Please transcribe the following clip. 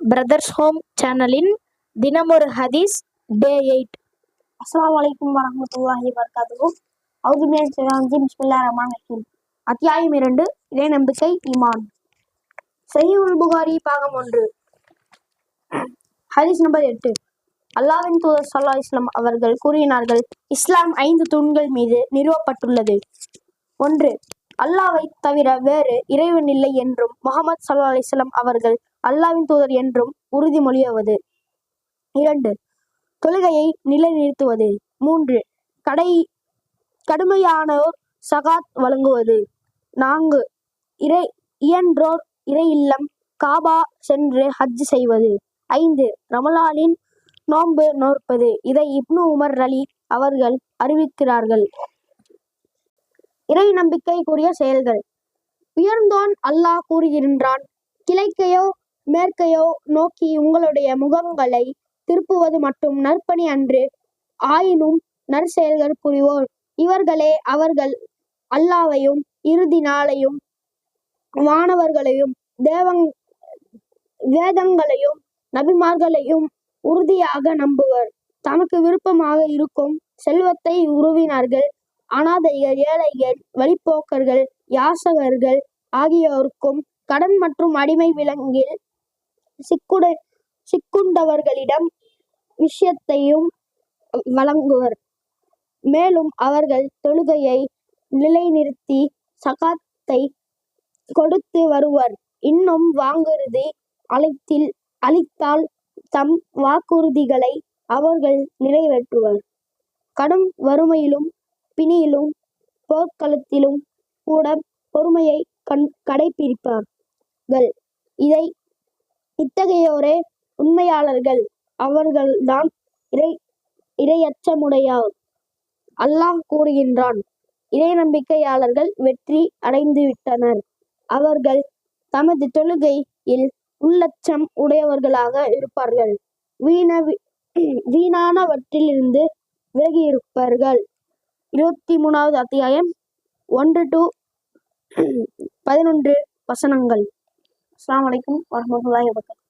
Brothers home சேனலின் தினமொரு ஹதீஸ் டே 8. அஸ்ஸலாமு அலைக்கும் வரஹ்மத்துல்லாஹி வபரகாத்துஹு. அவுது பில்லாஹி ஷைத்தானிர் ரஜீம். பிஸ்மில்லாஹிர் ரஹ்மானிர் ரஹீம். அத்தியாயம் 2, இறை நம்பிக்கை ஈமான். ஸஹீஹுல் புகாரி பாகம் 1. ஹதீஸ் நம்பர் 8. அல்லாஹ்வின் தூதர் ஸல்லல்லாஹு அலைஹி வஸல்லம் அவர்கள் கூறினார்கள், இஸ்லாம் 5 தூண்கள் மீது நிறுவப்பட்டுள்ளது. 1. அல்லாஹ்வை தவிர வேறு இறைவன் இல்லை என்றும் முஹம்மது ஸல்லல்லாஹு அலைஹி வஸல்லம் அவர்கள் அல்லாஹ்வின் தூதர் என்றும் உறுதிமொழிவது. 2. தொழுகையை நிலைநிறுத்துவது. 3. கடுமையானோர் ஸகாத் வழங்குவது. 4. இயன்றோர் இறை இல்லம் காபா சென்று ஹஜ் செய்வது. 5. ரமலானின் நோன்பு நோற்பது. இதை இப்னு உமர் ரலி அவர்கள் அறிவிக்கிறார்கள். இறை நம்பிக்கைக்குரிய செயல்கள். உயர்ந்தோன் அல்லாஹ் கூறுகின்றான், கிழக்கையோ மேற்கையோ நோக்கி உங்களுடைய முகங்களை திருப்புவது மட்டும் நற்பணி அன்று, ஆயினும் நற்செயல்கள் புரிவோர் இவர்களே அவர்கள் அல்லாஹ்வையும் இறுதி நாளையும் வானவர்களையும் வேதங்களையும் நபிமார்களையும் உறுதியாக நம்புவர். தமக்கு விருப்பமாக இருக்கும் செல்வத்தை உறவினர்கள், அனாதைகள், ஏழைகள், வழிப்போக்கர்கள், யாசகர்கள் ஆகியோருக்கும் கடன் மற்றும் அடிமை விலங்கில் சிக்குண்டவர்களிடம் விஷயத்தையும் வழங்குவர். மேலும் அவர்கள் தொழுகையை நிலைநிறுத்தி ஸகாத்தை கொடுத்து வருவர். இன்னும் வாக்குறுதி அளித்தால் தம் வாக்குறுதிகளை அவர்கள் நிறைவேற்றுவர். கடும் வறுமையிலும் பிணியிலும் போர்க்களத்திலும் கூட பொறுமையை கடைப்பிடிப்பார்கள். இத்தகையோரே உண்மையாளர்கள். அவர்கள்தான் இரையச்சமுடையோர். அல்லாஹ் கூறுகின்றான், இறை நம்பிக்கையாளர்கள் வெற்றி அடைந்துவிட்டனர். அவர்கள் தமது தொழுகையில் உள்ளச்சம் உடையவர்களாக இருப்பார்கள். வீணானவற்றிலிருந்து விலகியிருப்பார்கள். 23வது அத்தியாயம் 1-11 வசனங்கள். அஸ்ஸலாமு அலைக்கும் வரஹ்மத்துல்லாஹி வபரகாத்துஹு.